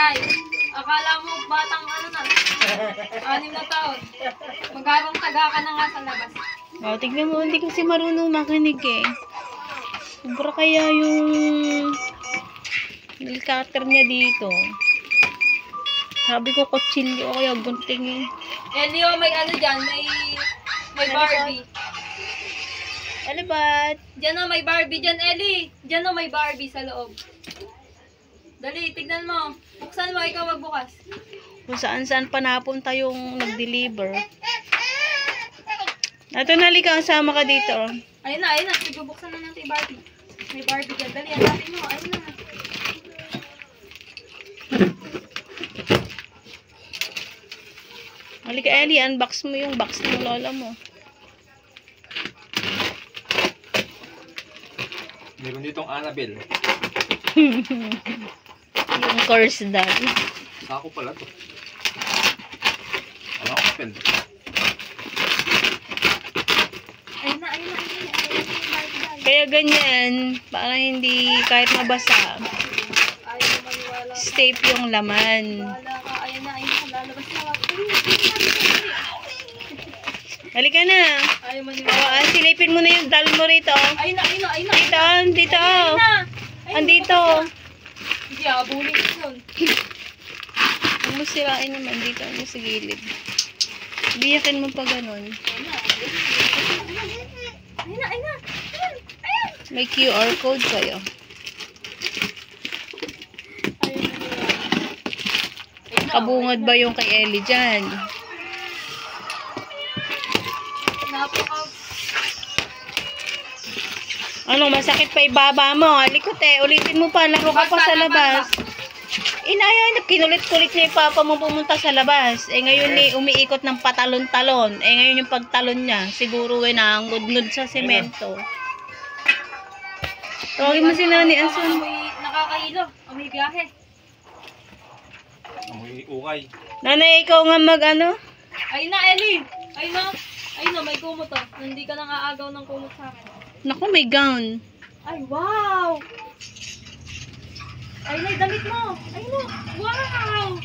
Nay, akala mo batang ano na, 6 na taon. Magharong taga ka na nga sa labas. Oh, tignan mo, hindi kasi marunong makinig eh. Sobra kaya yung nail cutter niya dito. Sabi ko kutsilyo o kaya gunting eh. Elio, may ano dyan, may Barbie. Alibat! Diyan o, may Barbie dyan, Ellie. Diyan o, may Barbie sa loob. Dali, tignan mo. Buksan mo, ikaw magbukas. Kung saan-saan pa napunta yung nag-deliver. Ito na, Lika, kasama ka dito. Ayun na. Sige, buksan na natin yung Barbie. May Barbie dyan. Dali, hanapin mo. Ayun na. Halika, Ellie, unbox mo yung box ng lola mo. Meron ditong Annabelle. Yung course dad. Sako pala to. Ano ako pen? Ayun na. Kaya ganyan, para hindi kahit mabasa, Ayaw mo maniwala. tape yung laman. Wala ka. Ayun na. Lalabas na ako. Halika na. Ayaw mo maniwala. Silipin mo na yung dal mo rito. Ayun na. Dito. Andito. Hindi, abulin ko yun. Huwag mo sirain naman dito. Ano sa gilid. Biyakin mo pa ganun. Ayun na. May QR code kayo. Kabungad ba yung kay Ellie dyan? Anong masakit pa ibaba mo? Alikot eh. Ulitin mo pa. Laro ka pa sa labas. Inayanap. Kinulit-kulit niya yung papa mo pumunta sa labas. Eh ngayon ni umiikot ng patalon-talon. Eh ngayon yung pagtalon niya. Siguro eh nangudnud sa semento. Tawagin mo si Nani Anson. Nakakahilo. Amoy biyahe. Amoy ukay. Nanay, ikaw nga mag-ano? Ayun na, Ellie. Ayun na, may kumot oh. Hindi ka nang aagaw ng kumot sa akin. Naku, may gown. Ay, wow! Ayun na, damit mo. Ayun na. Wow!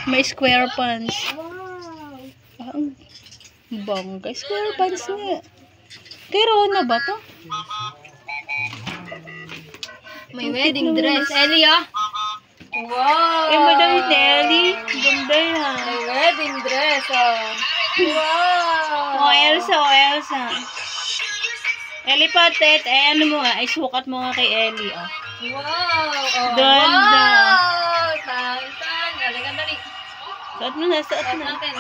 May square pants. Wow! Ang bongga. Square pants nga. Kay Rona ba to? May wedding dress, Ellie ah. Wow! Eh, madami Nelly. Ganda yan. May wedding dress ah. Wow! O, Elsa. Ellie Patet, ano mo nga, sukat mo nga kay Ellie, oh. Wow! Oh, Ganda. wow! Tan. Dali. Suot mo na. Suot natin.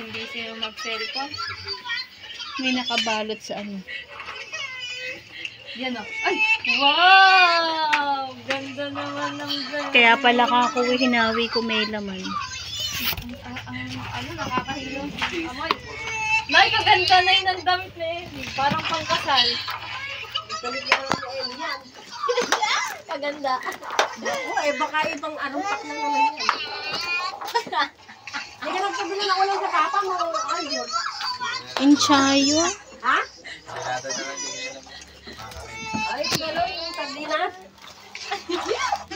Busy yung mag-cellphone. May nakabalot sa ano. Yan o. Ay! Wow! Ganda naman ng ganda. Kaya pala kako hinawi ko may laman. Ano, nakakahilo. Amoy. Nay, kaganda na yun ang damit na yun. Parang pangkasal. Damit na naman na yun yan. Kaganda. Baka ibang anong pak lang naman yan. Hindi ka nagpabili na ulang sa papa mo. Ayun. Ensayo? Ha? Ay, gano'n yung sardinas.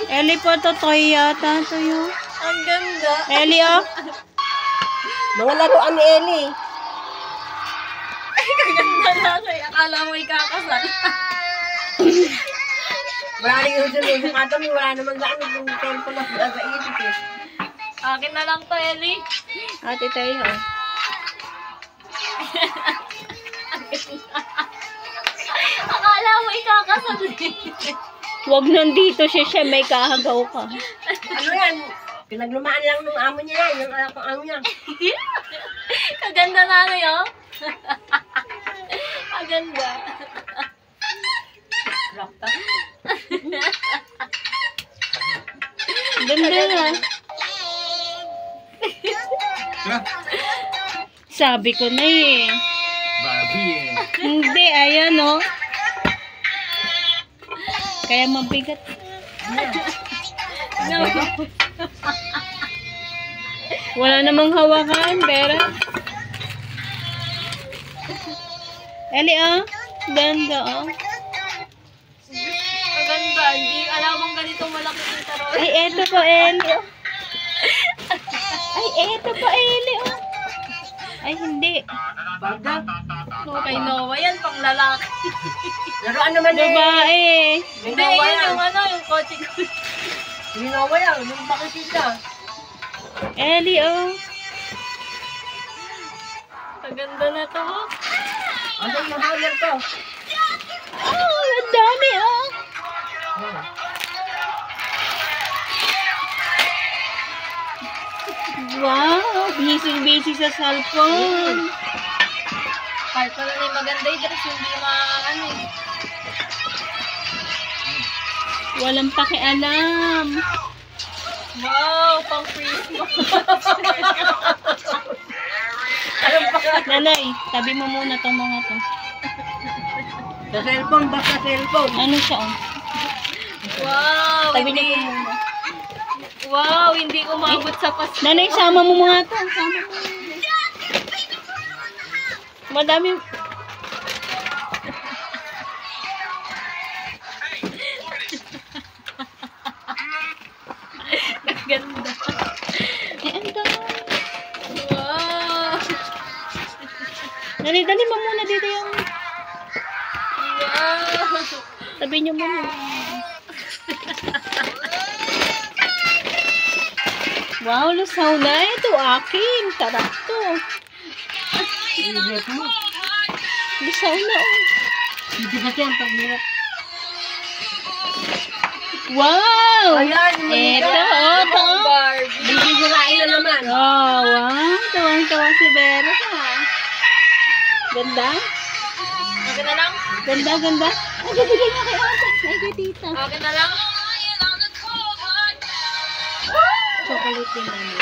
Ellie po, totoy yata to yun. Ang ganda. Ellie, oh. Mga laruan ni Ellie. Ay, kaganda lang eh. Akala mo ikakasal. Wala rin yung sunod. Kami wala naman sa amin yung cellphone na sa isip eh. Akin na lang to, Ellie. Ate tayo, oh. Akala mo ikakasal eh. Huwag nandito siya, may kahagaw ka. Ano yan? Pinaglumaan lang ng amo niya yan. Yung anak ng amo niya. Kaganda na ano yun. Kaganda. Rakta. Ganda na. Sabi ko na eh. Barbie eh. Hindi, ayan oh. Kaya mabigat. No. Wala namang hawakan, pero. Ellie, oh. Ganda, oh. Kaganda. Hindi alam mong ganitong malaki eto pa, Eli. Oh. Ay, eto pa, Eli. Oh. Ay, hindi. Bagda. Kay Noah yan, pang lalaki. Laruan naman eh. Babae. Hindi, yun yung ano, yung kotse ko. Ginawa yan. Yung makikita. Eli, oh. Maganda na to. Ano yung hanger ko? Oh, ang dami, oh. Wow, busy sa cellphone. Kahit pala na yung maganda yung dress, hindi ano eh. Walang pakialam. Wow, pang Christmas. Nanay, tabi mo muna tong mga to. Sa cellphone, basta cellphone. Ano siya, oh? Wow, Tabi niyo hindi. po muna. Wow, hindi umabot sa Pasko. Nanay, sama mo mga to. Sama mo. Madami. Ganda. Eh, ang dami. Wow. Nanay, dali mo muna dito yung... Wow. Tabi niyo muna. Wow, lusaw na. Ito akin. Tarap to. Ibigay mo. Lusaw na, oh. Hindi kasi ang pagnirap. Wow! Ayan, Ito, oh, ito. Barbie. Bibigirain na naman. Oh, wow. Tawang-tawa si Vera, ha? Ganda? Okay na lang? Ganda, ganda. Ay, bibigay niya kay ate. Ay, kay tita. Okay na lang? Chocolate din namin.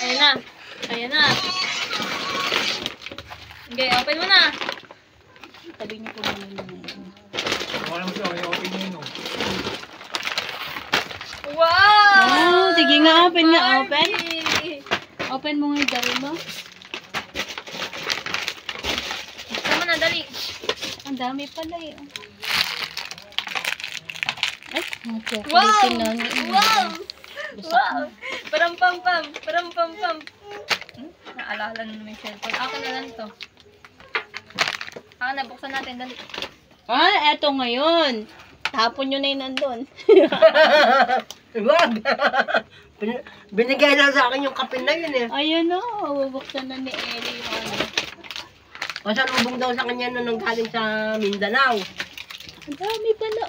Ayan na. Ayan na. Okay, open mo na. Tabi niyo po muna naman. Ako naman siya, may open nyo yun. Oh. Wow! Oh, sige nga, open nga, open. Barbie. Open mo nga yung dami mo. Tama na, dali. Ang dami pala eh. Ay, mga chocolate Wow! din namin. Wow! Wow! Parang pam-pam. Parang pam-pam. Naalala na may cellphone. Akin na lang to. Akin na, buksan natin. Dali. Ah, eto ngayon. Tapon nyo na yun nandun. Wag. Binigay lang sa akin yung kapin na yun eh. Ayun o, bubuksan na ni Ellie yung ano. Pasalubong daw sa kanya nung galing sa Mindanao. Ang dami pala.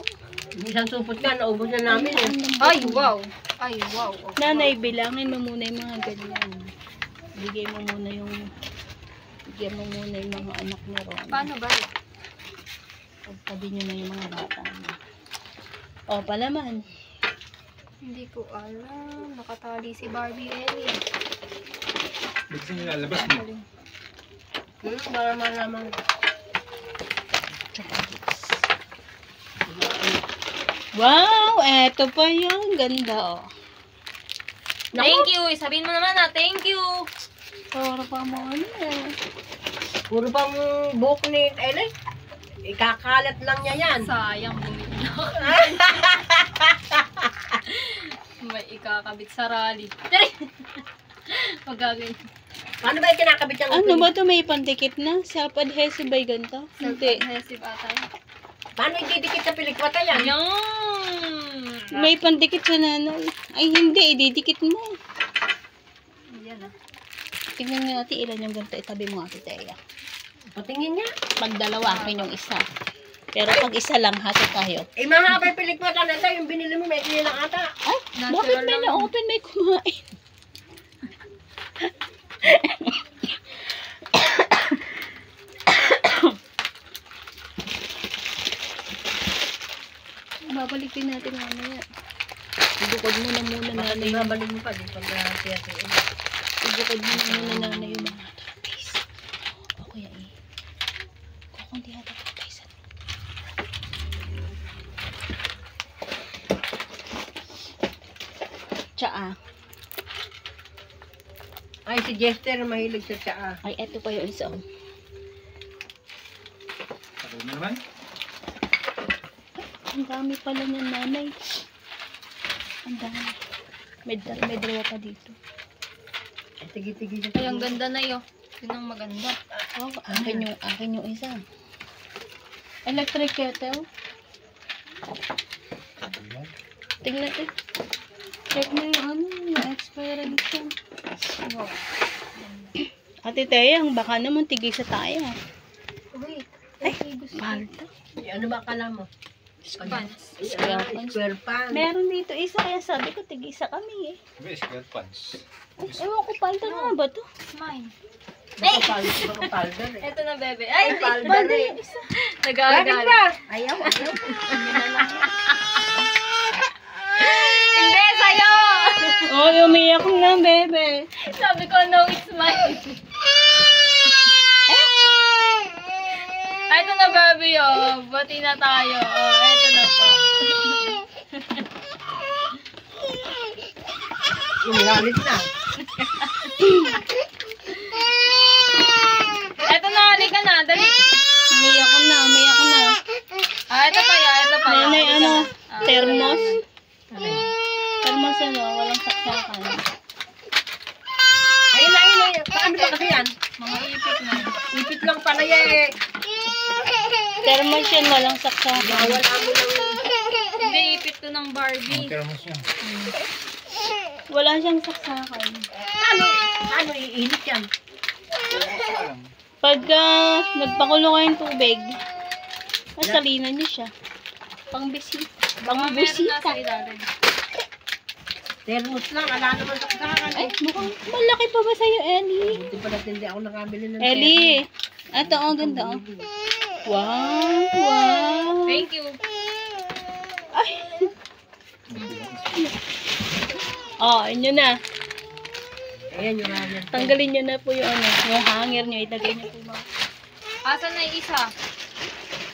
Isang supot ka, naubos na namin eh. Ay, wow! Ay, wow! Nanay, bilangin mo muna yung mga ganyan. Bigyan mo muna yung mga anak ni Ron. Paano ba? Pagtabi nyo na yung mga bata mo. O, palaman. Hindi ko alam. Nakatali si Barbie Ellie. Ba't siya nilalabas mo? Para malaman. Wow, eto pa yung ganda oh. Thank you! Sabihin mo naman na, thank you! Para pa mo ano eh. Puro pang buhok ni Ellie. Ikakalat lang niya yan. Sayang, bumili na ako. May ikakabit sa rally. Tari! Magagawin. Paano ba yung kinakabit yung Ano ba to, may pandikit na? Self-adhesive ba yung ganito? Hindi. Self-adhesive ata yun. Paano ididikit sa pilikwata yan? Yan! May pandikit sa nanay. Ay hindi, ididikit mo. Yan ah. Tingnan nga natin ilan yung ganito. Itabi mo ate Teya. Patingin niya. Pag dalawa, akin yung isa. Pero pag isa lang, hati tayo. Eh, mahaba yung pilikwata na ito. Yung binili mo, may lang ata. Ay, Natural bakit may lang. na-open, may kumain? Babalik din natin mamaya. Ibukod mo na muna Baka nanay. babalik mo pa. Di pag tiyati. Ibukod mo na muna nanay yung mga tapis. O kaya eh. Kukundi hata tapis. Tsaa. Ay, si Jester mahilig sa tsaa. Ay, eto pa yung isa. Oh. Takot mo naman? Ang dami pala niyan nanay. Ang dami. May dalawa pa dito. Tigi-tigi. Ay, ang ganda na yun. Yun ang maganda. Oh, akin yung isa. Electric kettle. Tingnan eh. Check mo yung ano, yung expiration. Wow. Ate Teyang, baka naman tigisa tayo. Wait. Ay, gusto. mahal to. Ano ba akala mo? Pants. Square pan. Meron dito isa, kaya sabi ko tigisa kami eh. May square pants. Ay, ewan ko palda na ba to? It's mine. Baka powder eh. Ito na, bebe. Ay, hindi. Powder eh. Bakit Nagagalit. ba? Ayaw. Hindi, sa'yo! Oh, umiyak na, bebe. Sabi ko, no, it's mine. Ay, ito na, baby, oh. Bati na tayo. Oh, ito na po. Umilalit na. Ito na, halika na. Dali. Umiyak na. Ah, ito pa yan. Ito pa yan. Nanay, Halika ano, na. Ah, thermos. Thermos ano, walang saksakan. Ayun na, ayun na. Paano ba kasi yan? Mga ipit na. Ipit lang pala yan eh. Thermos yan, walang saksakan. Wala mo lang. Hindi, ipit to ng Barbie. Thermos yan. Wala siyang saksakan. Ano iinit yan? Pagka nagpakulo kayong tubig, masalinan niyo siya. Pangbisita. Baka meron na sa ilalim. Thermos lang. Ala naman sa kasakan Ay, eh. mukhang malaki pa ba sa'yo, Ellie? Buti pala hindi ako nakabili ng Ellie! Ito, oh, ganda, oh. Wow! Thank you. Ay! Oh, inyo na. Ayan yung hanger. Tanggalin nyo na po yung hanger nyo. Itagay nyo po mga. Asan na yung isa?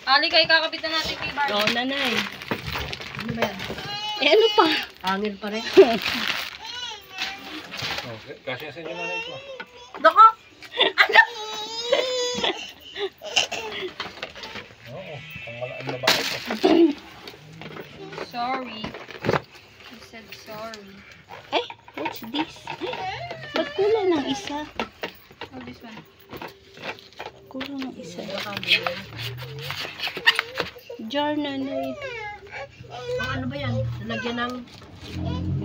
Ali, kayo kakapit na natin kay Barbie. Oo, nanay. Ano ba yan? Eh, ano pa? Hanger pa rin. Okay. Kasi sa inyo na ito. Nako! Oo. Ang malaan na bahay ko. Sorry. He said sorry. Ay, what's this? Ay, ba't kulang ng isa? Oh, this one. Kulang ng isa. Jar, nanay. Ano ba yan? Nalagyan ng...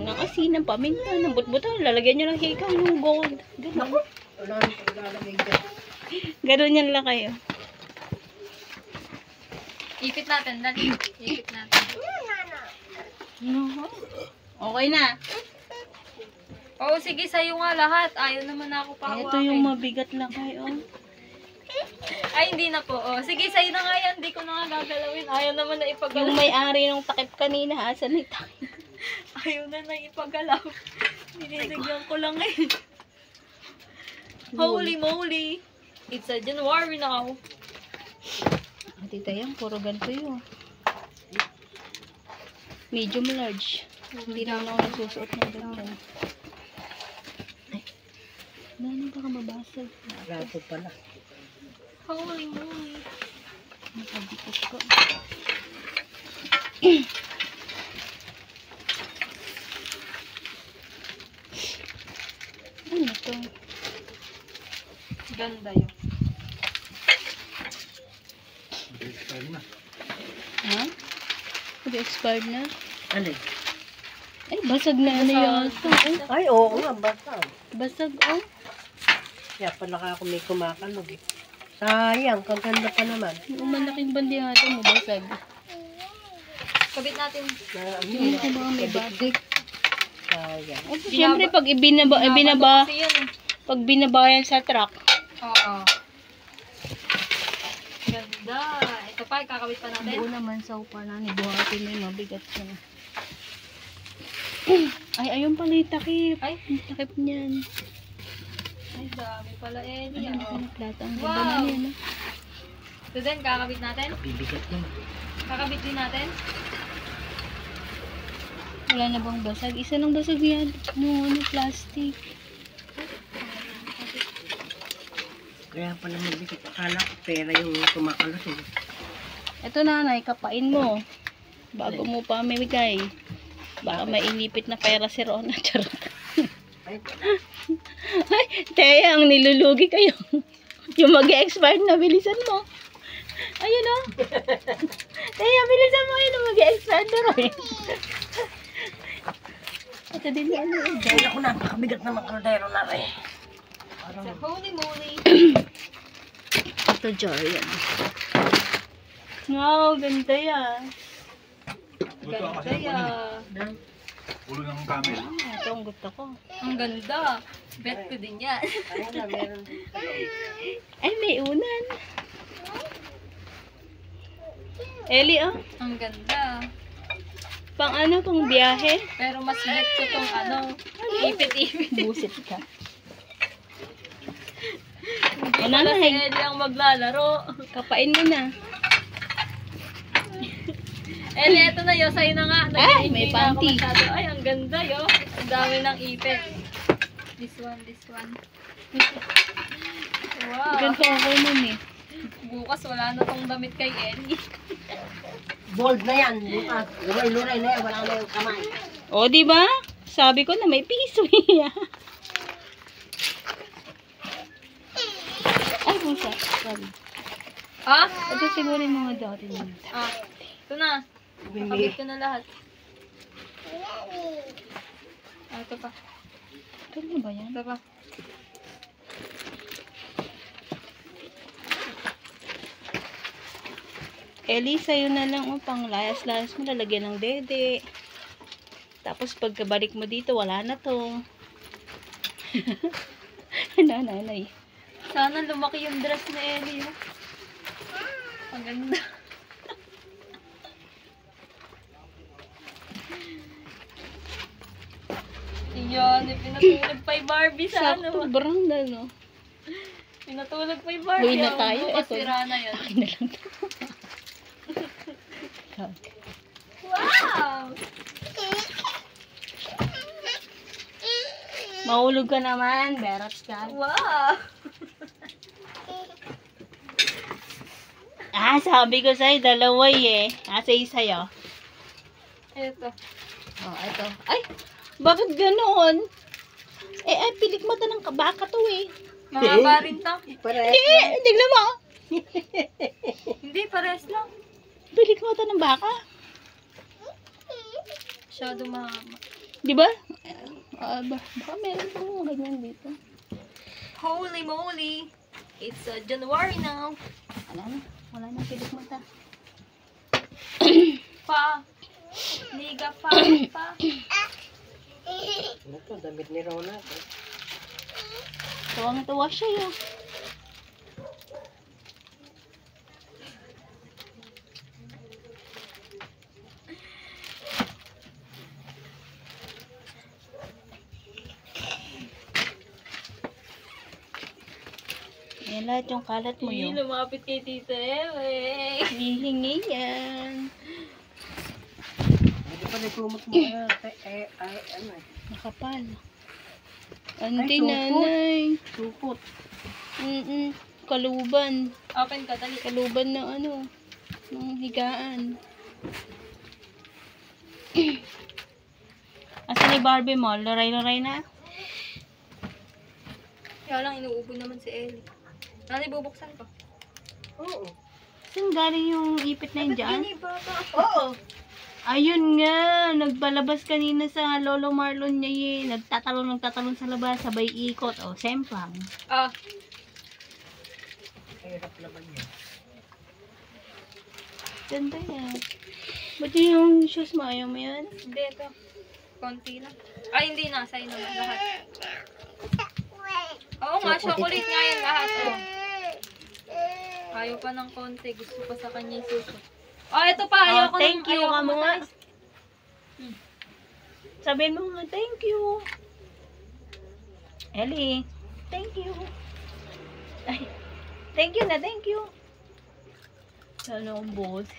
Ng asin, ng paminta, ng butbutan. Lalagyan nyo ng hikaw, yung gold. Ganon. Wala nang lalagay dyan. Ganon yan lang kayo. Ipit natin, dali. Ipit natin. Okay na. Oo, sige, sa'yo nga lahat. Ayaw naman ako pa Ito yung mabigat na kayo. Ay, hindi na po. Oh, sige, sa'yo na nga yan. Hindi ko na nga gagalawin. Ayaw naman na Yung ipagalaw. may-ari ng takip kanina, asan yung takip? Ayaw na ipagalaw. Nilinigyan ko lang eh. Holy moly. It's a January now. Tita yan, puro ganito yun. Medium large. Hindi naman ako nagsusuot ng ganyan. Ay, dami baka mabasag. Rapo pala. Holy moly. Nakabikot ko. Ano to? Ganda yun. Expired na. Ha? Mag-expired na? Ano eh? Ay, basag na ano yata. Ay, oo nga, basta. Basag, oh. Kaya pala ako may kumakanog eh. Sayang, kaganda pa naman. Yung malaking bandihado mo, basag. Kabit natin. Yung ko baka may basag. Sayang. Ay, siyempre, pag ibinaba, Kasi yan eh. pag binabayan sa truck, Oo. Ganda. Ito pa, kakabit pa natin. buo naman sa upa na ni buhatin mo yung mabigat siya. Ay, ayun pala yung takip. Ay. Yung takip niyan. Ay, dami pala eh. Ayun, Oh. yung plata. Ang Wow. ganda na yan. Ito din, kakabit natin. Bibigat yun. Kakabit din natin. Wala na bang basag? Isa lang basag yan. No, ano, plastic. Kaya pala mabigat. Akala ko pera yung kumakalas eh. Ito nanay, kapain mo. Bago mo pa mamimigay. Baka mainipit na pera si Rona. Charot. Ay, Ay, Teya, ang nilulugi kayo. Yung mag-expire na, bilisan mo. Ayun o. Teya, bilisan mo yun, mag-expire na rin. Ito din yan. dahil ako napakabigat na makaldero na rin. Sa holy moly. Ito, Jorian. Wow, ganda yan. Luto ako kasi Kaya, ulo ng camel. Ito ang gusto ko. ang ganda. Bet ko din yan. Ayun na, meron dito. Ay, may unan. Eli, oh. Ang ganda. Pang ano, pang biyahe. Pero mas bet ko tong ano, ipit-ipit. Busit ka. Hindi Ano pala na, si eh. Ellie ang maglalaro. Kapain mo na. Ellie, eto na yun. Sa'yo na nga. Ay, Nag-enjoy may na ako panty. masyado. Ay, ang ganda yo. Ang dami ng ipit. This one, this one. Wow. Ganito ako nun eh. Bukas wala na tong damit kay Ellie. Bold na yan. Bukas. Luray-luray na yan. Wala na yung kamay. O, di ba? Sabi ko na may piso eh. Ay, busa. Sorry. Ah? Ito siguro yung mga dati na. Ah. Ito na. Nakabit ko na lahat. Ah, ito pa. Ito na ba yan? Ito pa. Ellie, sa'yo na lang oh, pang layas-layas mo, lalagyan ng dede. Tapos pagkabalik mo dito, wala na to. Nanay. Sana lumaki yung dress ni Ellie. Oh. Ang ganda. Iyan, pinatulog pa yung Barbie sa Sakto, ano. brown na, no? Pinatulog pa yung Barbie. Uwi na oh. tayo. Bukas Ito. sira na yan. Akin na lang to. Wow! Mahulog ka naman, berats ka. Wow! Ah, sabi ko sa'yo, dalawa eh. Asa sa'yo. Ito. Oh, ito. Ay, bakit ganoon? Ay, pilik mata ng baka to eh. Mahaba rin to. Pare. Hindi, tignan mo. Hindi, pares lang. Pilik mata ng baka. Masyado mahaba. Di ba? Baka meron pang mga ganyan dito. Holy moly! It's January now. Wala na pilik mata. Pa. Niga pa. Pa. Ano to? Damit ni Rona. Tuwang-tuwa siya yun. Yan lahat yung kalat mo Hindi, yun. lumapit kay Tita Ewe. Hihingi yan. Hindi pa nagkumot mo. Ano eh. Nakapal. Ay, Auntie, supot. nanay. Supot. Kaluban. Open ka, dali. Kaluban ng ano. Ng higaan. Asa ni Barbie mo? Laray-laray na? Kaya lang, inuubo naman si Ellie. Nani, bubuksan ko. Oo. Saan galing yung ipit na yun dyan? Ini, bata. Oo. Ayun nga, nagbalabas kanina sa Lolo Marlon niya eh. Nagtatalon sa labas, sabay ikot. O, sempang. Ah, Hirap naman yun. Ganda yan. Ba't yung shoes mo? Ayaw mo yan? hindi ito. Konti lang. Ay, hindi na. Sa'yo naman lahat. Oo nga, chocolate nga yan lahat. Oh. Ayaw pa ng konti. Gusto pa sa kanya yung suso. Oh, ito pa. Ayaw ko thank you ayaw ka ko mo nga. mataas. Sabihin mo nga, thank you. Ellie, thank you. Ay, thank you na, thank you. Sana akong boses.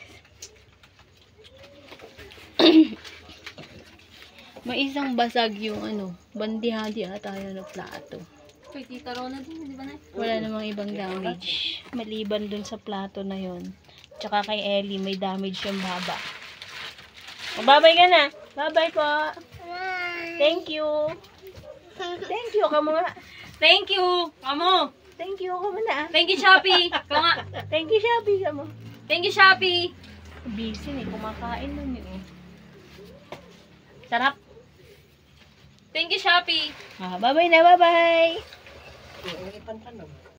May isang basag yung ano, bandihadi ata yun na plato. Kay Tita Rona din, di ba na? Wala namang ibang damage. Maliban dun sa plato na yon. Tsaka kay Ellie, may damage yung baba. Mababay ka na. Bye-bye po. Thank you. Thank you ka mo nga. Thank you. Amo. Thank you ka mo na. Thank you, Shopee. Ikaw nga. Thank you, Shopee ka mo. Thank you, Shopee. Busy eh. Kumakain nun eh. Sarap. Thank you, Shopee. Bye-bye na. Bye-bye. Ang ipan tanong.